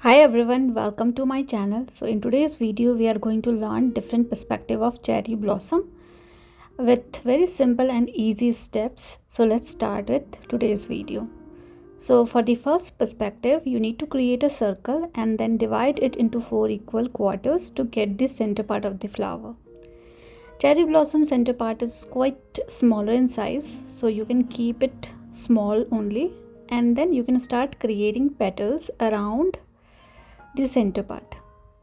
Hi everyone, welcome to my channel. So in today's video we are going to learn different perspective of cherry blossom with very simple and easy steps. So let's start with today's video. So for the first perspective, you need to create a circle and then divide it into 4 equal quarters to get the center part of the flower. Cherry blossom center part is quite smaller in size, so you can keep it small only, and then you can start creating petals around the center part.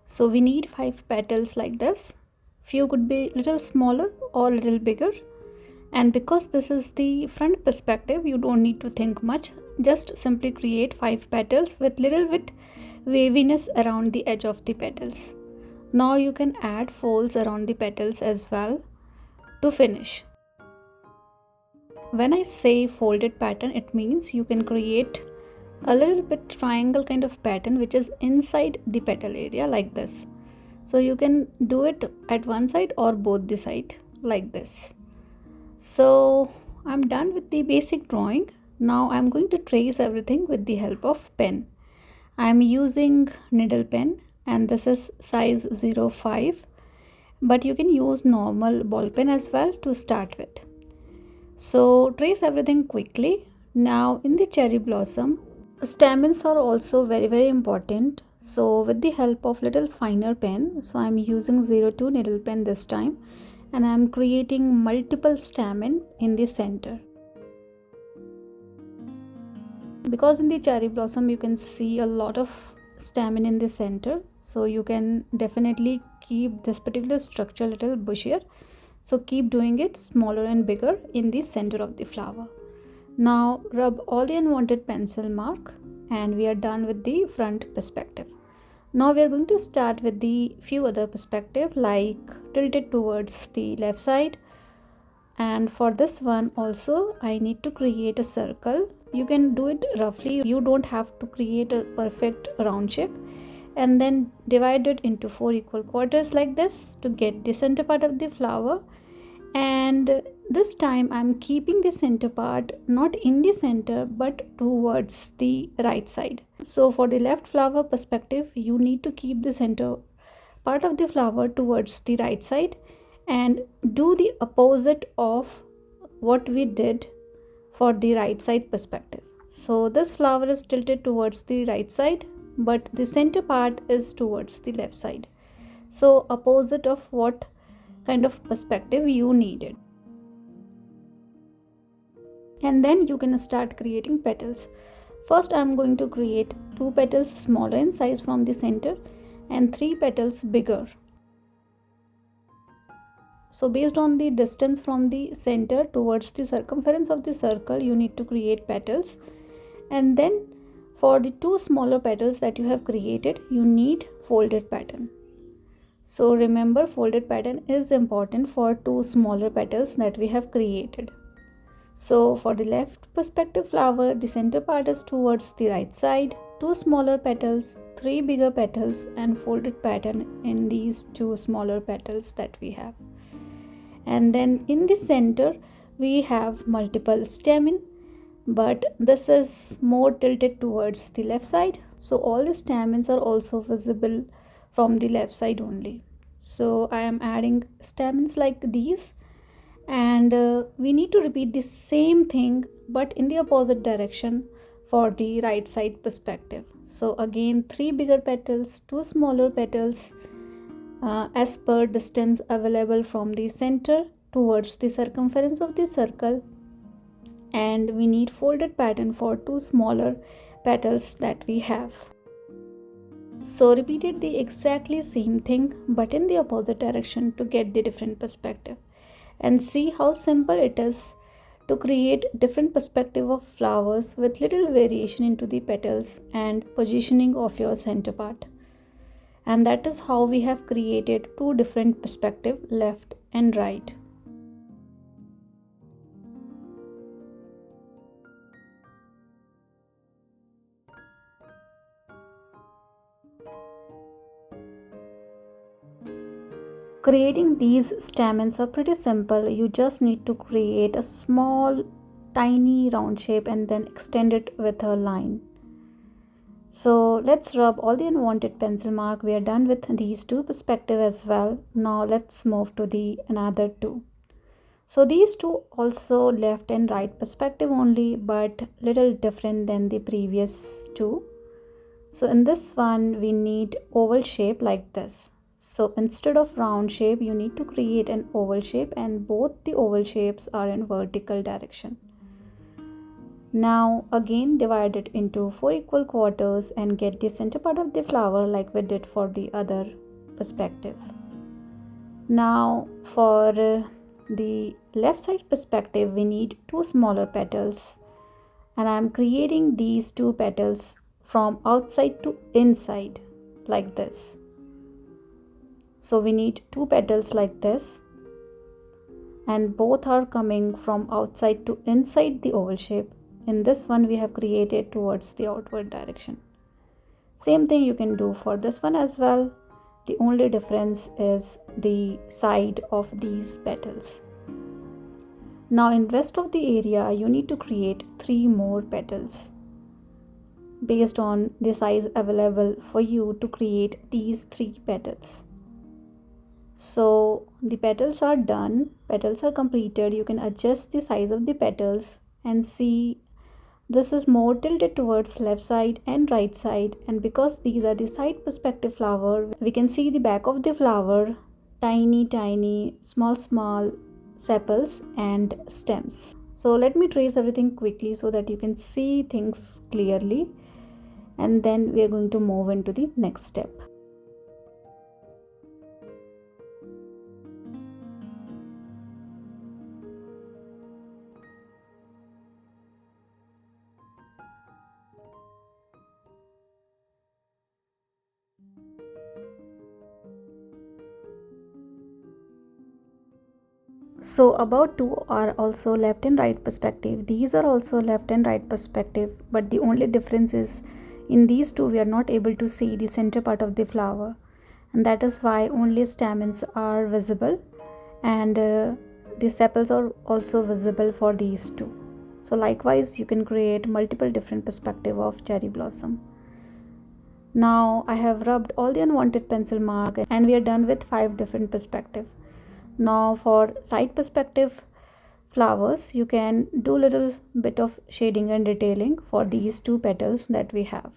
So we need 5 petals like this. Few could be little smaller or little bigger, and because this is the front perspective, you don't need to think much. Just simply create 5 petals with little bit waviness around the edge of the petals. Now you can add folds around the petals as well to finish. When I say folded pattern, it means you can create a little bit triangle kind of pattern which is inside the petal area like this. So you can do it at one side or both the side like this. So I'm done with the basic drawing. Now I'm going to trace everything with the help of pen. I'm using needle pen and this is size 05, but you can use normal ball pen as well to start with. So trace everything quickly. Now in the cherry blossom, stamens are also very important. So with the help of little finer pen, so I'm using 02 needle pen this time, and I'm creating multiple stamen in the center. Because in the cherry blossom you can see a lot of stamen in the center, so you can definitely keep this particular structure little bushier. So keep doing it smaller and bigger in the center of the flower. Now rub all the unwanted pencil mark and we are done with the front perspective. Now we are going to start with the few other perspective like tilted towards the left side, and for this one also I need to create a circle. You can do it roughly, you don't have to create a perfect round shape, and then divide it into 4 equal quarters like this to get the center part of the flower. And this time I'm keeping the center part not in the center but towards the right side. So for the left flower perspective, you need to keep the center part of the flower towards the right side and do the opposite of what we did for the right side perspective. So this flower is tilted towards the right side, but the center part is towards the left side. So opposite of what kind of perspective you needed. And then you can start creating petals. First I'm going to create 2 petals smaller in size from the center and 3 petals bigger. So based on the distance from the center towards the circumference of the circle, you need to create petals. And then for the 2 smaller petals that you have created, you need folded pattern. So remember, folded pattern is important for 2 smaller petals that we have created. So for the left perspective flower, the center part is towards the right side, 2 smaller petals, 3 bigger petals, and folded pattern in these 2 smaller petals that we have. And then in the center we have multiple stamen, but this is more tilted towards the left side, so all the stamens are also visible from the left side only. So I am adding stamens like these, and we need to repeat the same thing but in the opposite direction for the right side perspective. So again 3 bigger petals, 2 smaller petals as per distance available from the center towards the circumference of the circle, and we need folded pattern for 2 smaller petals that we have. So repeated the exactly same thing but in the opposite direction to get the different perspective, and see how simple it is to create different perspective of flowers with little variation into the petals and positioning of your center part. And that is how we have created 2 different perspective, left and right. Creating these stamens are pretty simple. You just need to create a small tiny round shape and then extend it with a line. So let's rub all the unwanted pencil mark. We are done with these two perspective as well. Now let's move to the another two. So these two also left and right perspective only, but little different than the previous two. So in this one we need oval shape like this. So instead of round shape you need to create an oval shape, and both the oval shapes are in vertical direction. Now again divide it into 4 equal quarters and get the center part of the flower like we did for the other perspective. Now for the left side perspective we need two smaller petals, and I am creating these two petals from outside to inside like this. So we need two petals like this, and both are coming from outside to inside the oval shape. In this one we have created towards the outward direction. Same thing you can do for this one as well. The only difference is the side of these petals. Now in rest of the area you need to create 3 more petals based on the size available for you to create these 3 petals. So the petals are done, petals are completed. You can adjust the size of the petals and see this is more tilted towards left side and right side, and because these are the side perspective flower, we can see the back of the flower, tiny small sepals and stems. So let me trace everything quickly so that you can see things clearly, and then we are going to move into the next step. So about two are also left and right perspective. These are also left and right perspective, but the only difference is in these two we are not able to see the center part of the flower, and that is why only stamens are visible, and the sepals are also visible for these two. So likewise you can create multiple different perspective of cherry blossom. Now I have rubbed all the unwanted pencil mark and we are done with 5 different perspective. Now for side perspective flowers you can do little bit of shading and detailing for these two petals that we have,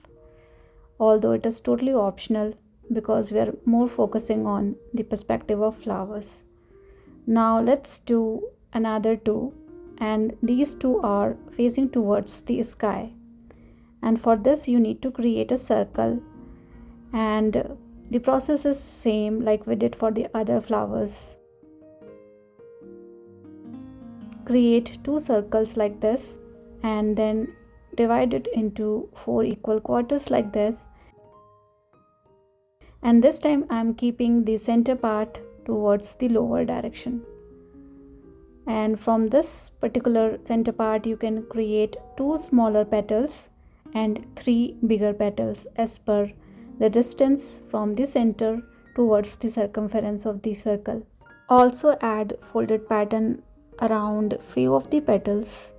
although it is totally optional because we are more focusing on the perspective of flowers. Now let's do another two, and these two are facing towards the sky, and for this you need to create a circle, and the process is same like we did for the other flowers. Create 2 circles like this and then divide it into 4 equal quarters like this, and this time I am keeping the center part towards the lower direction, and from this particular center part you can create 2 smaller petals and 3 bigger petals as per the distance from the center towards the circumference of the circle. Also add folded pattern around few of the petals,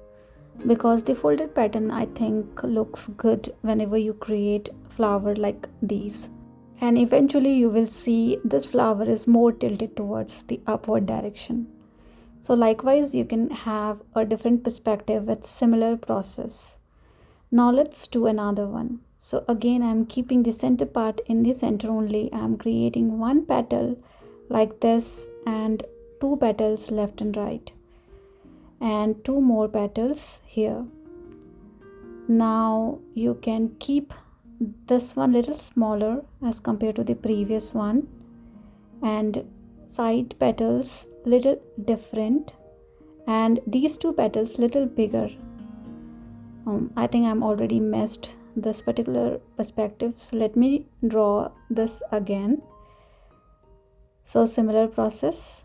because the folded pattern I think looks good whenever you create flower like these, and eventually you will see this flower is more tilted towards the upward direction. So likewise you can have a different perspective with similar process. Now let's do another one. So again I am keeping the center part in the center only. I am creating 1 petal like this and 2 petals left and right, and 2 more petals here. Now you can keep this one little smaller as compared to the previous one, and side petals little different, and these 2 petals little bigger. I think I'm already messed this particular perspective, so let me draw this again. So similar process.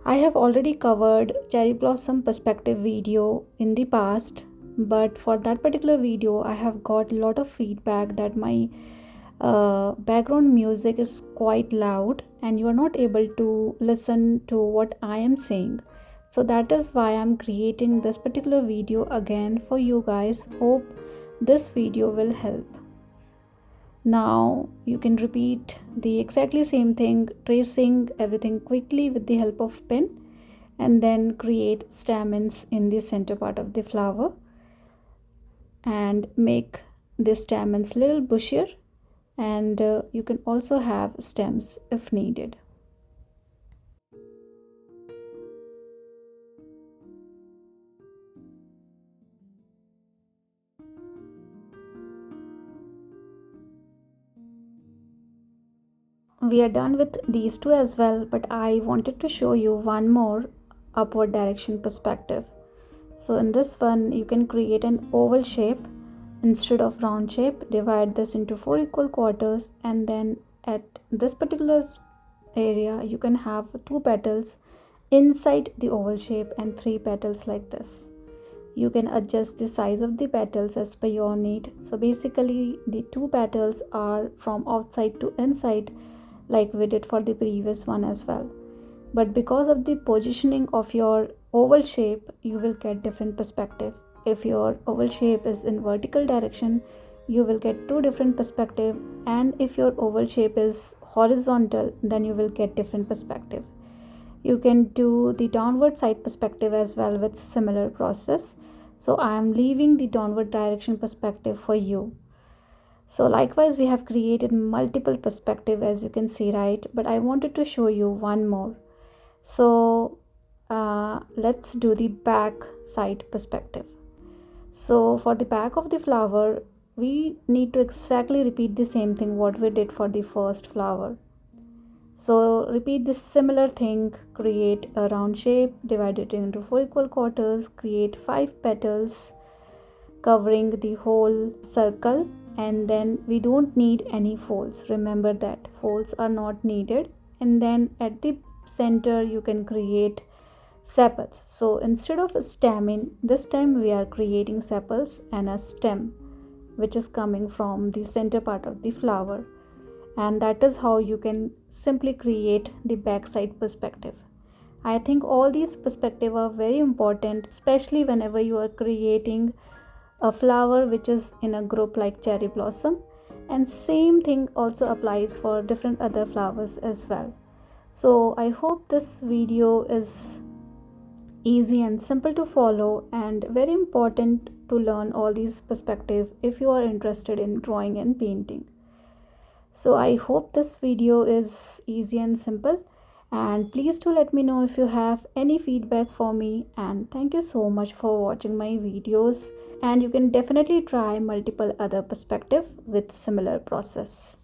I have already covered cherry blossom perspective video in the past, but for that particular video I have got a lot of feedback that my background music is quite loud and you are not able to listen to what I am saying. So that is why I'm creating this particular video again for you guys. Hope this video will help. Now you can repeat the exactly same thing, tracing everything quickly with the help of pen, and then create stamens in the center part of the flower and make the stamens little bushier, and you can also have stems if needed. We are done with these two as well, but I wanted to show you one more upward direction perspective. So in this one you can create an oval shape instead of round shape. Divide this into 4 equal quarters, and then at this particular area you can have 2 petals inside the oval shape and 3 petals like this. You can adjust the size of the petals as per your need. So basically the 2 petals are from outside to inside, like we did for the previous one as well. But because of the positioning of your oval shape, you will get different perspective. If your oval shape is in vertical direction, you will get 2 different perspective, and if your oval shape is horizontal, then you will get different perspective. You can do the downward side perspective as well with similar process. So I am leaving the downward direction perspective for you. So likewise we have created multiple perspective, as you can see, right? But I wanted to show you one more. So let's do the back side perspective. So for the back of the flower, we need to exactly repeat the same thing what we did for the first flower. So repeat this similar thing. Create a round shape, divide it into 4 equal quarters, create 5 petals covering the whole circle, and then we don't need any folds. Remember that folds are not needed. And then at the center you can create sepals. So instead of a stamen, this time we are creating sepals and a stem which is coming from the center part of the flower, and that is how you can simply create the backside perspective. I think all these perspectives are very important, especially whenever you are creating a flower which is in a group like cherry blossom, and same thing also applies for different other flowers as well. So I hope this video is easy and simple to follow, and very important to learn all these perspective if you are interested in drawing and painting. So I hope this video is easy and simple, and please do let me know if you have any feedback for me. And thank you so much for watching my videos, and you can definitely try multiple other perspective with similar process.